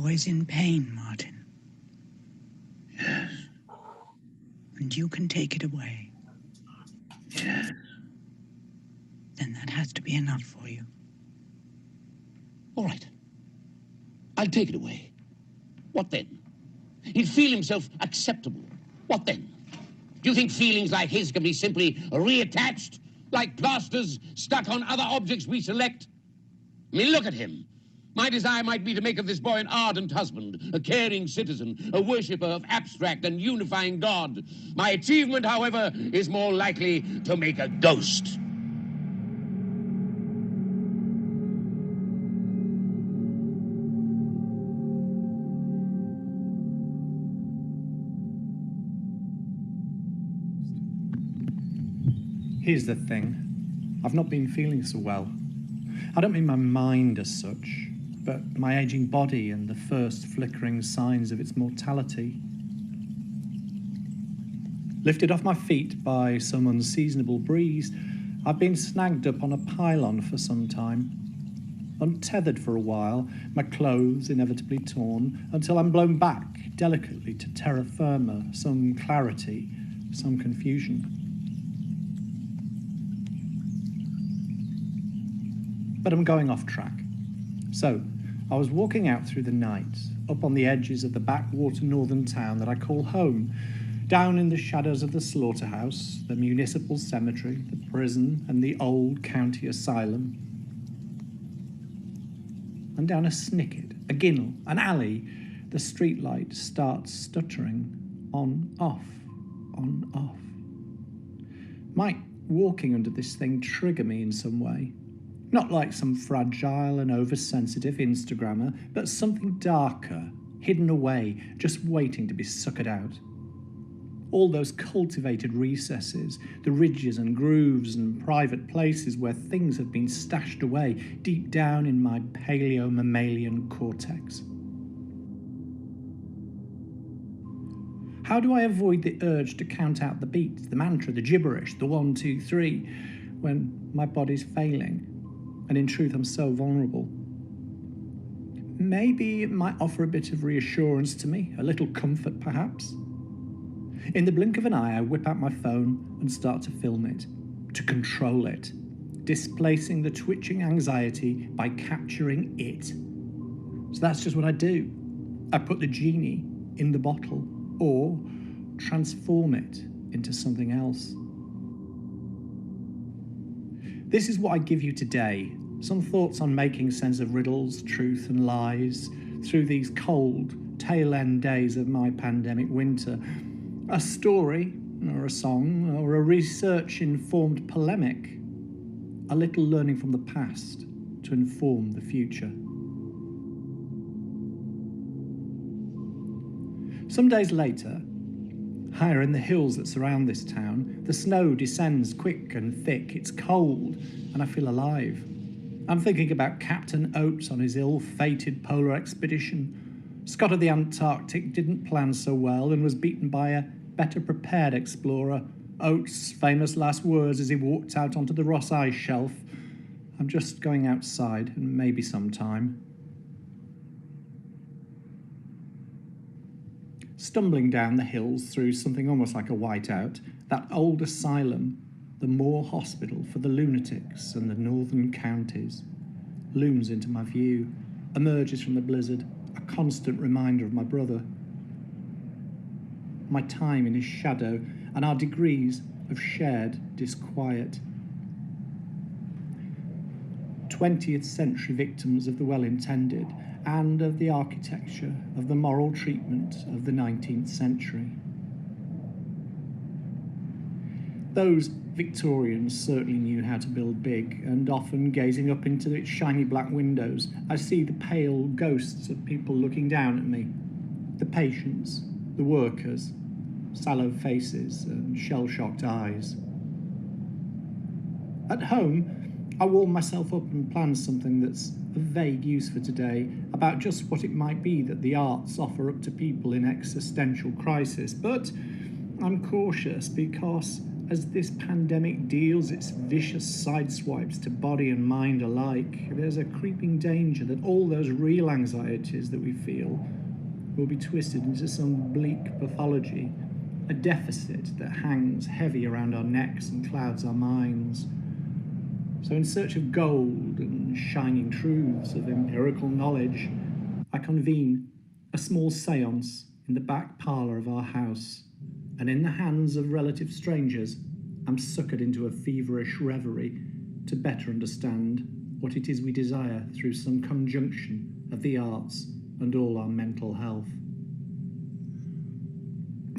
boy's in pain, Martin. Yes. And you can take it away. Yes. Then that has to be enough for you. All right. I'll take it away. What then? He'd feel himself acceptable. What then? Do you think feelings like his can be simply reattached, like plasters stuck on other objects we select? I mean, look at him. My desire might be to make of this boy an ardent husband, a caring citizen, a worshipper of abstract and unifying God. My achievement, however, is more likely to make a ghost. Here's the thing. I've not been feeling so well. I don't mean my mind as such, but my aging body and the first flickering signs of its mortality. Lifted off my feet by some unseasonable breeze, I've been snagged up on a pylon for some time. Untethered for a while, my clothes inevitably torn, until I'm blown back delicately to terra firma, some clarity, some confusion. But I'm going off track. So, I was walking out through the night, up on the edges of the backwater northern town that I call home, down in the shadows of the slaughterhouse, the municipal cemetery, the prison, and the old county asylum. And down a snicket, a ginnel, an alley, the streetlight starts stuttering, on, off, on, off. Might walking under this thing trigger me in some way? Not like some fragile and oversensitive Instagrammer, but something darker, hidden away, just waiting to be suckered out. All those cultivated recesses, the ridges and grooves and private places where things have been stashed away deep down in my paleo-mammalian cortex. How do I avoid the urge to count out the beats, the mantra, the gibberish, the 1, 2, 3, when my body's failing? And in truth, I'm so vulnerable. Maybe it might offer a bit of reassurance to me, a little comfort perhaps. In the blink of an eye, I whip out my phone and start to film it, to control it, displacing the twitching anxiety by capturing it. So that's just what I do. I put the genie in the bottle, or transform it into something else. This is what I give you today. Some thoughts on making sense of riddles, truth and lies through these cold, tail-end days of my pandemic winter. A story, or a song, or a research-informed polemic. A little learning from the past to inform the future. Some days later, higher in the hills that surround this town, the snow descends quick and thick. It's cold, and I feel alive. I'm thinking about Captain Oates on his ill-fated polar expedition. Scott of the Antarctic didn't plan so well and was beaten by a better-prepared explorer. Oates' famous last words as he walked out onto the Ross Ice Shelf. I'm just going outside, and maybe sometime. Stumbling down the hills through something almost like a whiteout, that old asylum, the Moore Hospital for the lunatics and the northern counties, looms into my view, emerges from the blizzard, a constant reminder of my brother. My time in his shadow and our degrees of shared disquiet. 20th century victims of the well-intended and of the architecture of the moral treatment of the 19th century. Those Victorians certainly knew how to build big, and often gazing up into its shiny black windows, I see the pale ghosts of people looking down at me. The patients, the workers, sallow faces and shell-shocked eyes. At home, I warm myself up and plan something that's of vague use for today, about just what it might be that the arts offer up to people in existential crisis. But I'm cautious because As this pandemic deals its vicious sideswipes to body and mind alike, there's a creeping danger that all those real anxieties that we feel will be twisted into some bleak pathology, a deficit that hangs heavy around our necks and clouds our minds. So in search of gold and shining truths of empirical knowledge, I convene a small séance in the back parlour of our house, and in the hands of relative strangers, I'm suckered into a feverish reverie to better understand what it is we desire through some conjunction of the arts and all our mental health.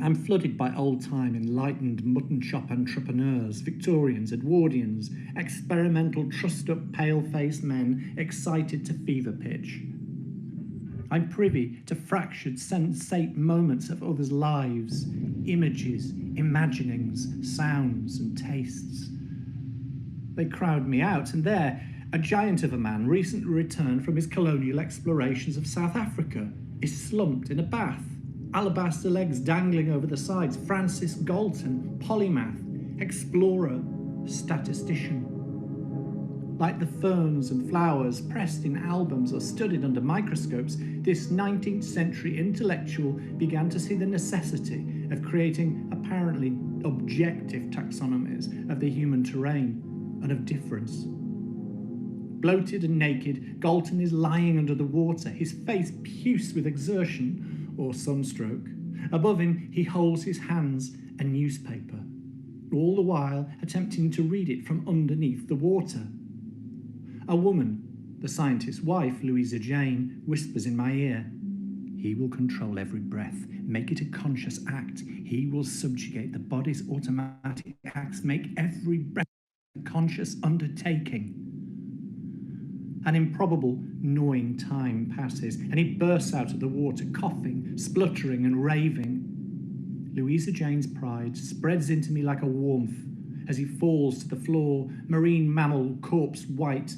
I'm flooded by old-time enlightened mutton chop entrepreneurs, Victorians, Edwardians, experimental trussed-up pale-faced men excited to fever pitch. I'm privy to fractured sensate moments of others' lives, images, imaginings, sounds and tastes. They crowd me out, and there, a giant of a man recently returned from his colonial explorations of South Africa is slumped in a bath, alabaster legs dangling over the sides. Francis Galton, polymath, explorer, statistician. Like the ferns and flowers pressed in albums or studied under microscopes, this 19th century intellectual began to see the necessity of creating apparently objective taxonomies of the human terrain and of difference. Bloated and naked, Galton is lying under the water, his face puce with exertion or sunstroke. Above him, he holds his hands a newspaper, all the while attempting to read it from underneath the water. A woman, the scientist's wife, Louisa Jane, whispers in my ear, "He will control every breath, make it a conscious act. He will subjugate the body's automatic acts, make every breath a conscious undertaking." An improbable, gnawing time passes, and he bursts out of the water, coughing, spluttering, and raving. Louisa Jane's pride spreads into me like a warmth as he falls to the floor, marine mammal corpse white,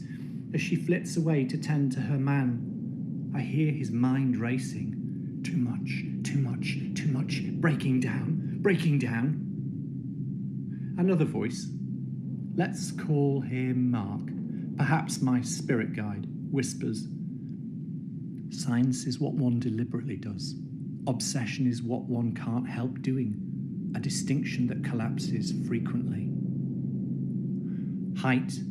as she flits away to tend to her man. I hear his mind racing. Too much, too much, too much. Breaking down, breaking down. Another voice. Let's call him Mark. Perhaps my spirit guide, whispers. Science is what one deliberately does. Obsession is what one can't help doing. A distinction that collapses frequently. Height,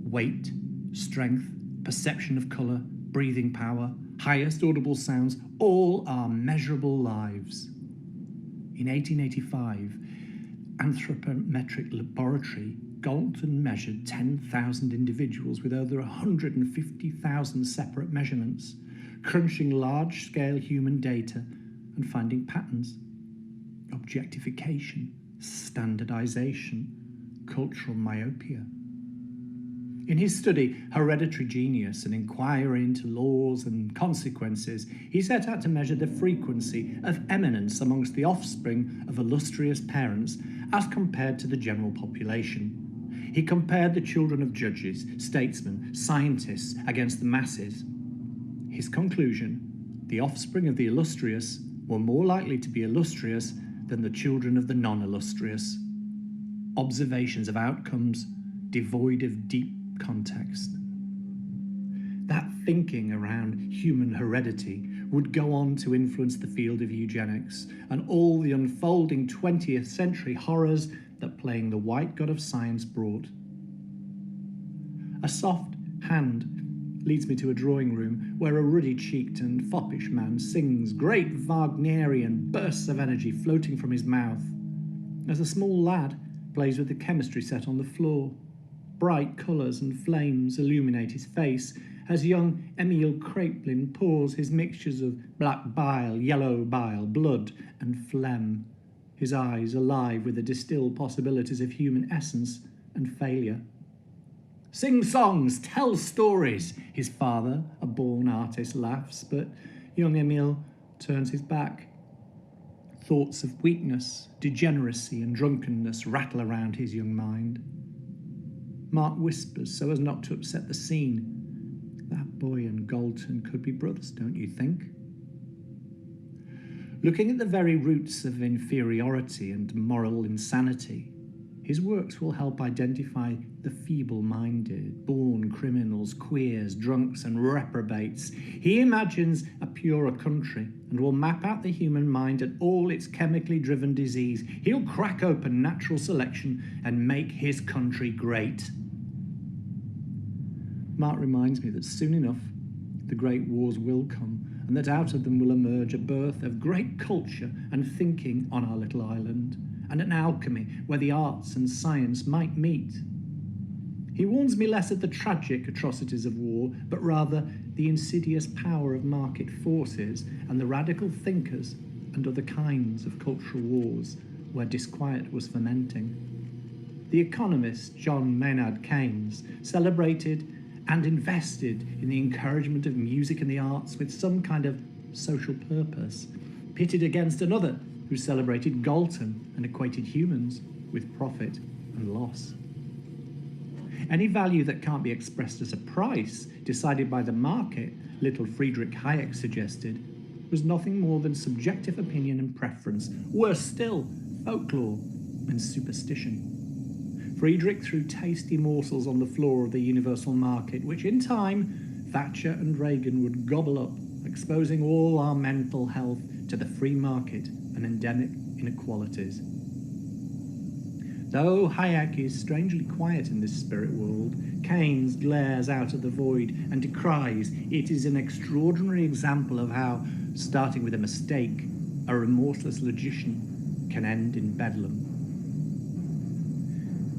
weight, strength, perception of colour, breathing power, highest audible sounds, all are measurable lives. In 1885, anthropometric laboratory, Galton measured 10,000 individuals with over 150,000 separate measurements, crunching large-scale human data and finding patterns. Objectification, standardization, cultural myopia. In his study, Hereditary Genius, an inquiry into laws and consequences, he set out to measure the frequency of eminence amongst the offspring of illustrious parents as compared to the general population. He compared the children of judges, statesmen, scientists against the masses. His conclusion, the offspring of the illustrious were more likely to be illustrious than the children of the non-illustrious. Observations of outcomes devoid of deep context. That thinking around human heredity would go on to influence the field of eugenics and all the unfolding 20th century horrors that playing the white god of science brought. A soft hand leads me to a drawing room where a ruddy-cheeked and foppish man sings great Wagnerian bursts of energy floating from his mouth, as a small lad plays with the chemistry set on the floor. Bright colours and flames illuminate his face as young Emile Kraepelin pours his mixtures of black bile, yellow bile, blood and phlegm, his eyes alive with the distilled possibilities of human essence and failure. Sing songs, tell stories, his father, a born artist, laughs, but young Emile turns his back. Thoughts of weakness, degeneracy and drunkenness rattle around his young mind. Mark whispers so as not to upset the scene. That boy and Galton could be brothers, don't you think? Looking at the very roots of inferiority and moral insanity, His works will help identify the feeble-minded, born criminals, queers, drunks and reprobates. He imagines a purer country and will map out the human mind and all its chemically driven disease. He'll crack open natural selection and make his country great. Mark reminds me that soon enough the great wars will come, and that out of them will emerge a birth of great culture and thinking on our little island, and an alchemy where the arts and science might meet. He warns me less of the tragic atrocities of war, but rather the insidious power of market forces and the radical thinkers and other kinds of cultural wars where disquiet was fermenting. The economist John Maynard Keynes celebrated and invested in the encouragement of music and the arts with some kind of social purpose, pitted against another who celebrated Galton and equated humans with profit and loss. Any value that can't be expressed as a price decided by the market, little Friedrich Hayek suggested, was nothing more than subjective opinion and preference, worse still, folklore and superstition. Friedrich threw tasty morsels on the floor of the universal market, which in time Thatcher and Reagan would gobble up, exposing all our mental health to the free market and endemic inequalities. Though Hayek is strangely quiet in this spirit world, Keynes glares out of the void and decries it is an extraordinary example of how, starting with a mistake, a remorseless logician can end in bedlam.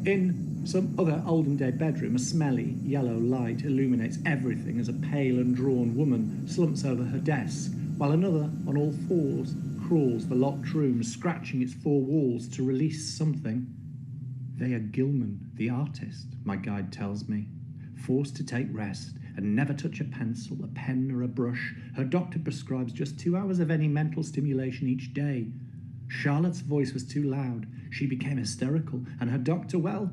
In some other olden-day bedroom, a smelly yellow light illuminates everything as a pale and drawn woman slumps over her desk, while another, on all fours, crawls the locked room, scratching its four walls to release something. Thea Gilman, the artist, my guide tells me, forced to take rest and never touch a pencil, a pen or a brush. Her doctor prescribes just 2 hours of any mental stimulation each day. Charlotte's voice was too loud. She became hysterical, and her doctor, well,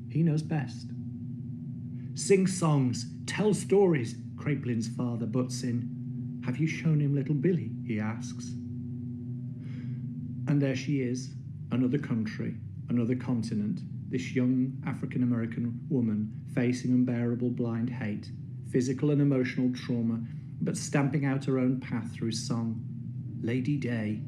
he knows best. Sing songs, tell stories, Krapelin's father butts in. Have you shown him little Billy? He asks. And there she is, another country, another continent, this young African-American woman facing unbearable blind hate, physical and emotional trauma, but stamping out her own path through song. Lady Day,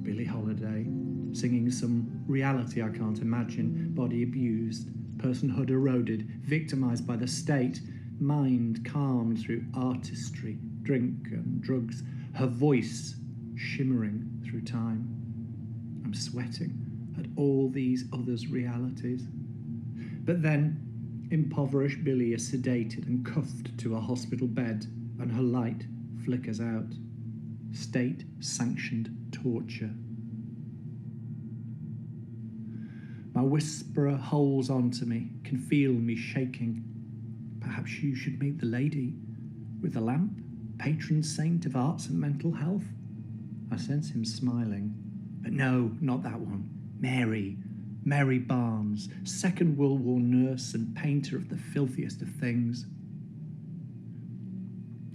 Billie Holiday, singing some reality I can't imagine, body abused, personhood eroded, victimized by the state, mind calmed through artistry, drink and drugs, her voice shimmering through time. I'm sweating at all these others' realities. But then, impoverished Billy is sedated and cuffed to a hospital bed, and her light flickers out. State-sanctioned torture. My whisperer holds on to me, can feel me shaking. Perhaps you should meet the lady with the lamp, patron saint of arts and mental health. I sense him smiling. But no, not that one. Mary Barnes, Second World War nurse and painter of the filthiest of things.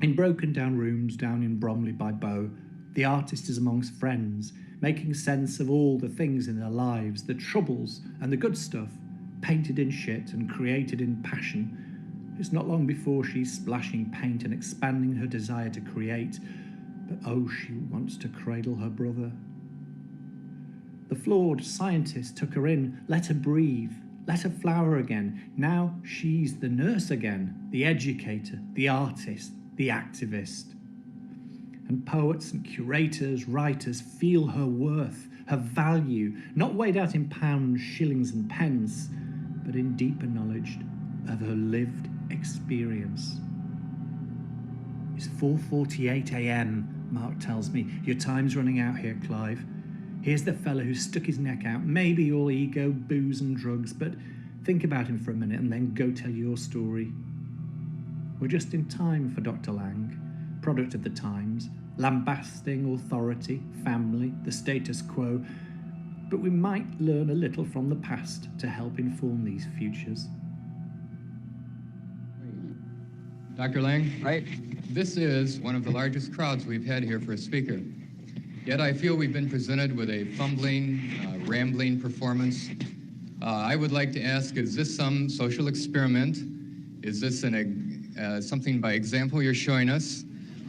In broken down rooms down in Bromley by Bow, the artist is amongst friends, making sense of all the things in their lives, the troubles and the good stuff, painted in shit and created in passion. It's not long before she's splashing paint and expanding her desire to create, but oh, she wants to cradle her brother. The flawed scientist took her in, let her breathe, let her flower again. Now she's the nurse again, the educator, the artist, the activist. And poets and curators, writers feel her worth, her value, not weighed out in pounds, shillings and pence, but in deeper knowledge of her lived experience. It's 4:48 a.m, Mark tells me. Your time's running out here, Clive. Here's the fella who stuck his neck out, maybe all ego, booze and drugs, but think about him for a minute and then go tell your story. We're just in time for Dr. Lang, product of the times, lambasting authority, family, the status quo, but we might learn a little from the past to help inform these futures. Dr. Lang? Right. This is one of the largest crowds we've had here for a speaker. Yet I feel we've been presented with a fumbling, rambling performance. I would like to ask, is this some social experiment? Is this something by example you're showing us?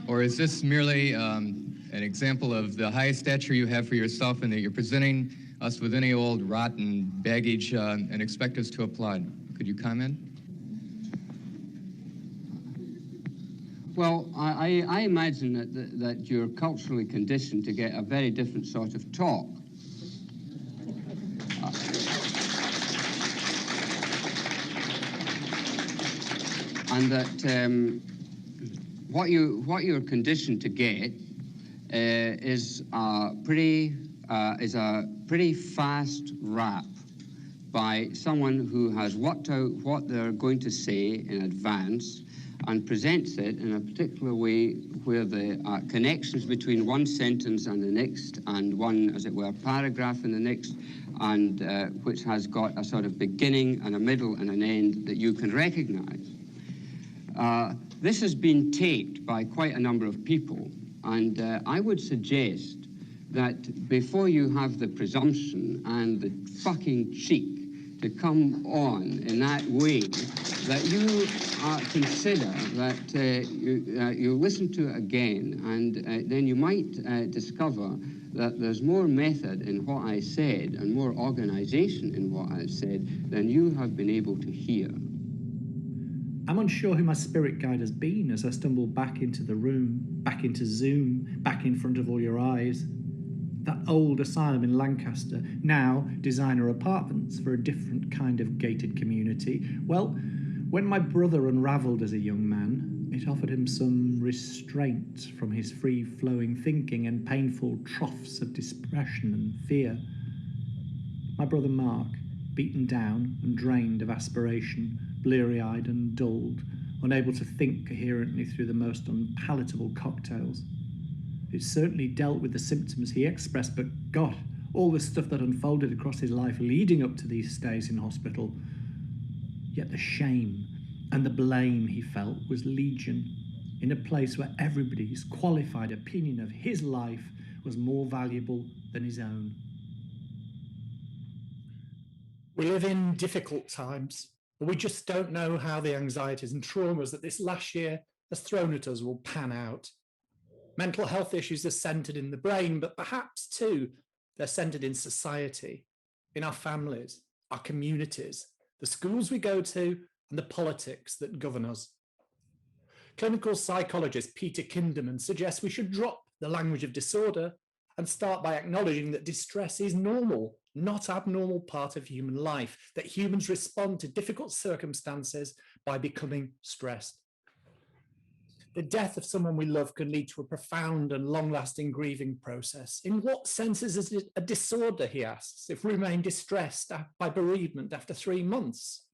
Or is this merely an example of the high stature you have for yourself and that you're presenting us with any old rotten baggage and expect us to applaud? Could you comment? Well, I imagine that you're culturally conditioned to get a very different sort of talk. And that what you're conditioned to get is a pretty fast rap by someone who has worked out what they're going to say in advance and presents it in a particular way where the connections between one sentence and the next and one, as it were, paragraph in the next, and which has got a sort of beginning and a middle and an end that you can recognize. This has been taped by quite a number of people, and I would suggest that before you have the presumption and the fucking cheek to come on in that way, that you consider that you listen to it again, and then you might discover that there's more method in what I said and more organization in what I've said than you have been able to hear. I'm unsure who my spirit guide has been as I stumble back into the room, back into Zoom, back in front of all your eyes. That old asylum in Lancaster, now designer apartments for a different kind of gated community. Well, when my brother unravelled as a young man, it offered him some restraint from his free-flowing thinking and painful troughs of depression and fear. My brother Mark, beaten down and drained of aspiration, bleary-eyed and dulled, unable to think coherently through the most unpalatable cocktails. It certainly dealt with the symptoms he expressed, but God, all the stuff that unfolded across his life leading up to these stays in hospital. Yet the shame and the blame he felt was legion, in a place where everybody's qualified opinion of his life was more valuable than his own. We live in difficult times, but we just don't know how the anxieties and traumas that this last year has thrown at us will pan out. Mental health issues are centred in the brain, but perhaps too, they're centred in society, in our families, our communities, the schools we go to, and the politics that govern us. Clinical psychologist Peter Kinderman suggests we should drop the language of disorder and start by acknowledging that distress is normal, not abnormal part of human life, that humans respond to difficult circumstances by becoming stressed. The death of someone we love can lead to a profound and long-lasting grieving process. In what sense is it a disorder, he asks, if we remain distressed by bereavement after 3 months?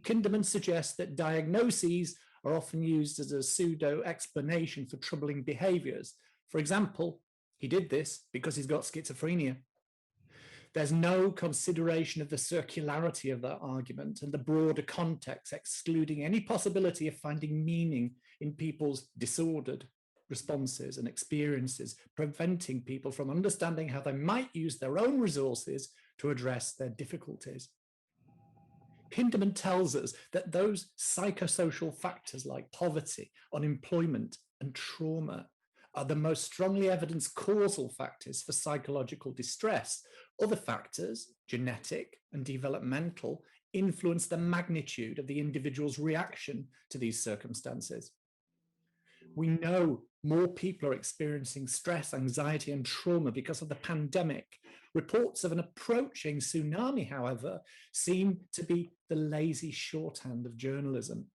Kinderman suggests that diagnoses are often used as a pseudo-explanation for troubling behaviours. For example, he did this because he's got schizophrenia. There's no consideration of the circularity of that argument and the broader context, excluding any possibility of finding meaning in people's disordered responses and experiences, preventing people from understanding how they might use their own resources to address their difficulties. Kinderman tells us that those psychosocial factors like poverty, unemployment, and trauma are the most strongly evidenced causal factors for psychological distress. Other factors, genetic and developmental, influence the magnitude of the individual's reaction to these circumstances. We know more people are experiencing stress, anxiety, and trauma because of the pandemic. Reports of an approaching tsunami, however, seem to be the lazy shorthand of journalism.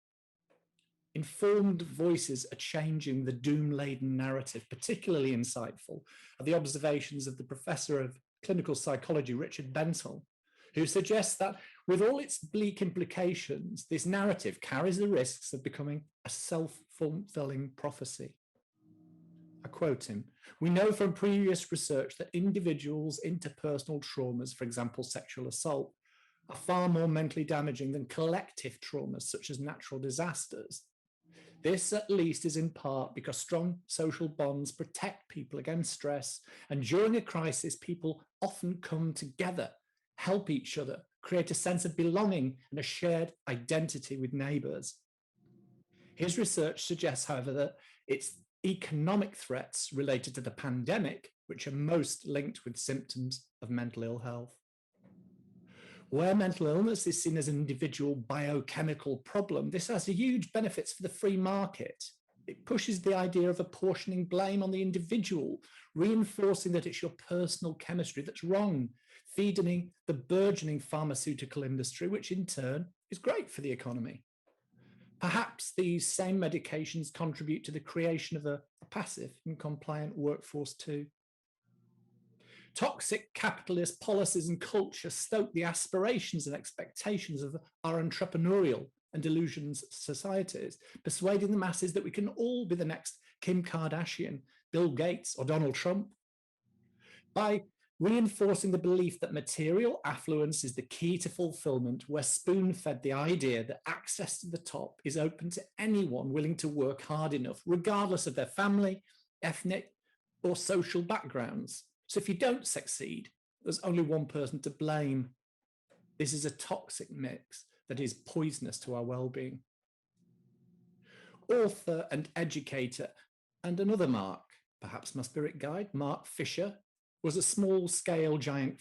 Informed voices are changing the doom-laden narrative. Particularly insightful are the observations of the professor of clinical psychology, Richard Bentel, who suggests that with all its bleak implications, this narrative carries the risks of becoming a self-fulfilling prophecy. I quote him, "We know from previous research that individuals' interpersonal traumas, for example, sexual assault, are far more mentally damaging than collective traumas such as natural disasters. This, at least, is in part because strong social bonds protect people against stress, and during a crisis, people often come together, help each other, create a sense of belonging and a shared identity with neighbours. His research suggests, however, that it's economic threats related to the pandemic which are most linked with symptoms of mental ill health. Where mental illness is seen as an individual biochemical problem, this has huge benefits for the free market. It pushes the idea of apportioning blame on the individual, reinforcing that it's your personal chemistry that's wrong, feeding the burgeoning pharmaceutical industry, which in turn is great for the economy. Perhaps these same medications contribute to the creation of a passive and compliant workforce too. Toxic capitalist policies and culture stoke the aspirations and expectations of our entrepreneurial and delusions societies, persuading the masses that we can all be the next Kim Kardashian, Bill Gates, or Donald Trump. By reinforcing the belief that material affluence is the key to fulfillment, we're spoon-fed the idea that access to the top is open to anyone willing to work hard enough, regardless of their family, ethnic, or social backgrounds. So if you don't succeed, there's only one person to blame. This is a toxic mix that is poisonous to our well-being. Author and educator, and another Mark, perhaps my spirit guide, Mark Fisher, was a small-scale giant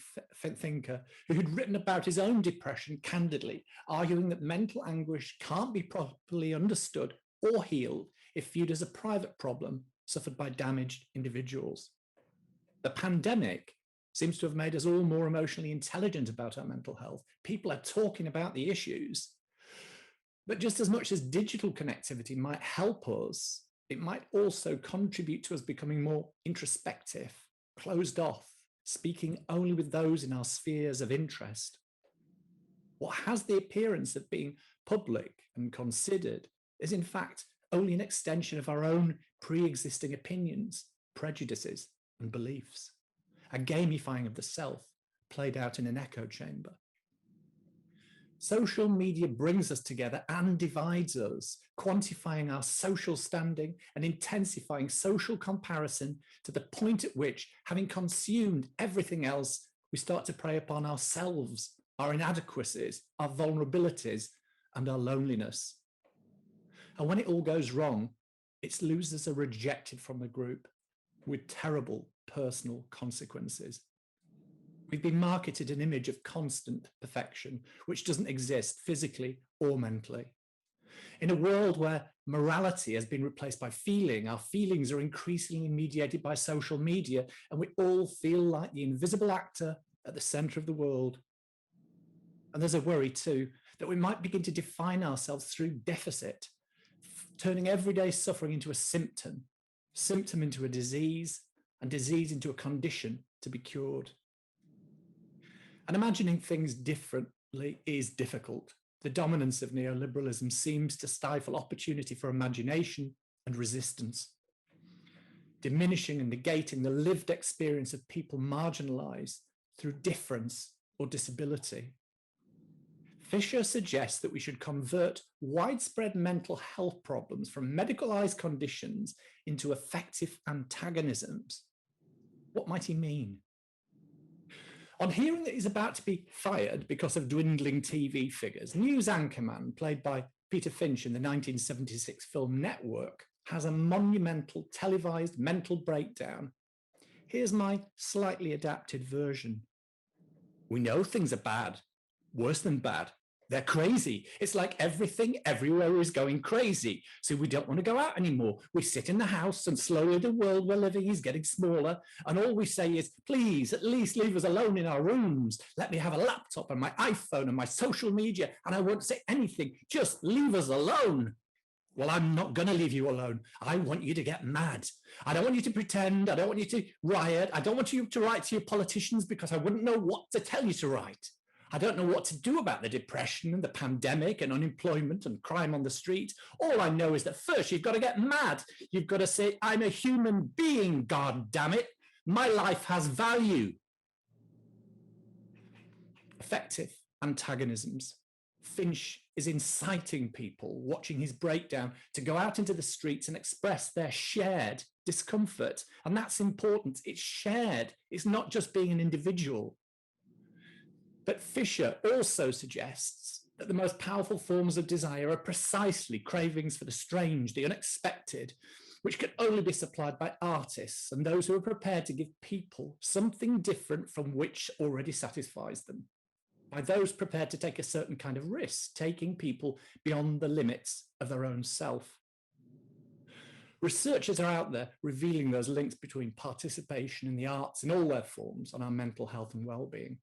thinker who had written about his own depression candidly, arguing that mental anguish can't be properly understood or healed if viewed as a private problem suffered by damaged individuals. The pandemic seems to have made us all more emotionally intelligent about our mental health. People are talking about the issues. But just as much as digital connectivity might help us, it might also contribute to us becoming more introspective, closed off, speaking only with those in our spheres of interest. What has the appearance of being public and considered is in fact only an extension of our own pre-existing opinions, prejudices, and beliefs, a gamifying of the self played out in an echo chamber. Social media brings us together and divides us, quantifying our social standing and intensifying social comparison to the point at which, having consumed everything else, we start to prey upon ourselves, our inadequacies, our vulnerabilities, and our loneliness. And when it all goes wrong, its losers are rejected from the group with terrible personal consequences. We've been marketed an image of constant perfection, which doesn't exist physically or mentally. In a world where morality has been replaced by feeling, our feelings are increasingly mediated by social media, and we all feel like the invisible actor at the center of the world. And there's a worry too, that we might begin to define ourselves through deficit, turning everyday suffering into a symptom into a disease, and disease into a condition to be cured. And imagining things differently is difficult. The dominance of neoliberalism seems to stifle opportunity for imagination and resistance, diminishing and negating the lived experience of people marginalized through difference or disability. Fisher suggests that we should convert widespread mental health problems from medicalized conditions into effective antagonisms. What might he mean? On hearing that he's about to be fired because of dwindling TV figures, news anchorman, played by Peter Finch in the 1976 film Network, has a monumental televised mental breakdown. Here's my slightly adapted version. We know things are bad, worse than bad. They're crazy. It's like everything everywhere is going crazy. So we don't want to go out anymore. We sit in the house and slowly the world we're living is getting smaller. And all we say is, please, at least leave us alone in our rooms. Let me have a laptop and my iPhone and my social media. And I won't say anything. Just leave us alone. Well, I'm not going to leave you alone. I want you to get mad. I don't want you to pretend. I don't want you to riot. I don't want you to write to your politicians because I wouldn't know what to tell you to write. I don't know what to do about the depression and the pandemic and unemployment and crime on the street. All I know is that first you've got to get mad. You've got to say, I'm a human being, God damn it. My life has value. Effective antagonisms. Finch is inciting people watching his breakdown to go out into the streets and express their shared discomfort. And that's important. It's shared. It's not just being an individual. But Fisher also suggests that the most powerful forms of desire are precisely cravings for the strange, the unexpected, which can only be supplied by artists and those who are prepared to give people something different from which already satisfies them, by those prepared to take a certain kind of risk, taking people beyond the limits of their own self. Researchers are out there revealing those links between participation in the arts in all their forms on our mental health and well-being.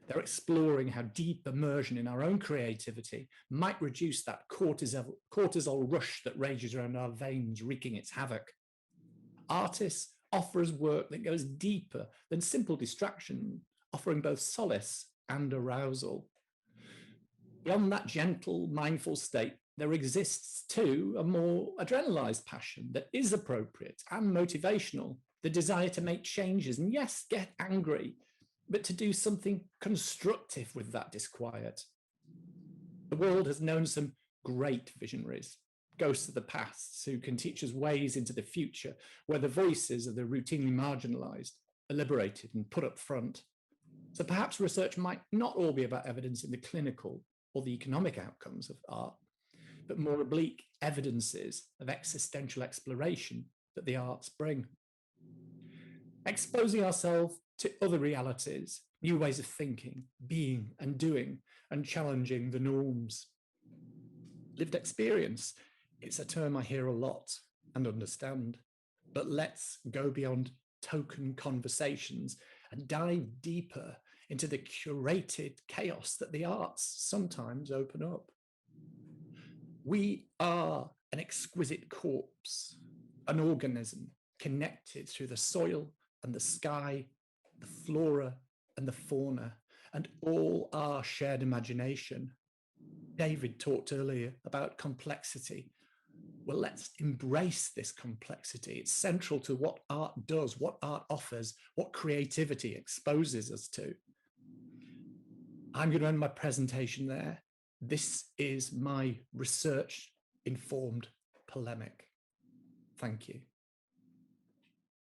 They're exploring how deep immersion in our own creativity might reduce that cortisol rush that rages around our veins, wreaking its havoc. Artists offer us work that goes deeper than simple distraction, offering both solace and arousal. Beyond that gentle, mindful state, there exists too a more adrenalized passion that is appropriate and motivational, the desire to make changes and, yes, get angry, but to do something constructive with that disquiet. The world has known some great visionaries, ghosts of the past, who can teach us ways into the future where the voices of the routinely marginalized are liberated and put up front. So perhaps research might not all be about evidence in the clinical or the economic outcomes of art, but more oblique evidences of existential exploration that the arts bring. Exposing ourselves to other realities, new ways of thinking, being and doing, and challenging the norms. Lived experience, it's a term I hear a lot and understand, but let's go beyond token conversations and dive deeper into the curated chaos that the arts sometimes open up. We are an exquisite corpse, an organism connected through the soil and the sky, the flora and the fauna, and all our shared imagination. David talked earlier about complexity. Well, let's embrace this complexity. It's central to what art does, what art offers, what creativity exposes us to. I'm going to end my presentation there. This is my research-informed polemic. Thank you.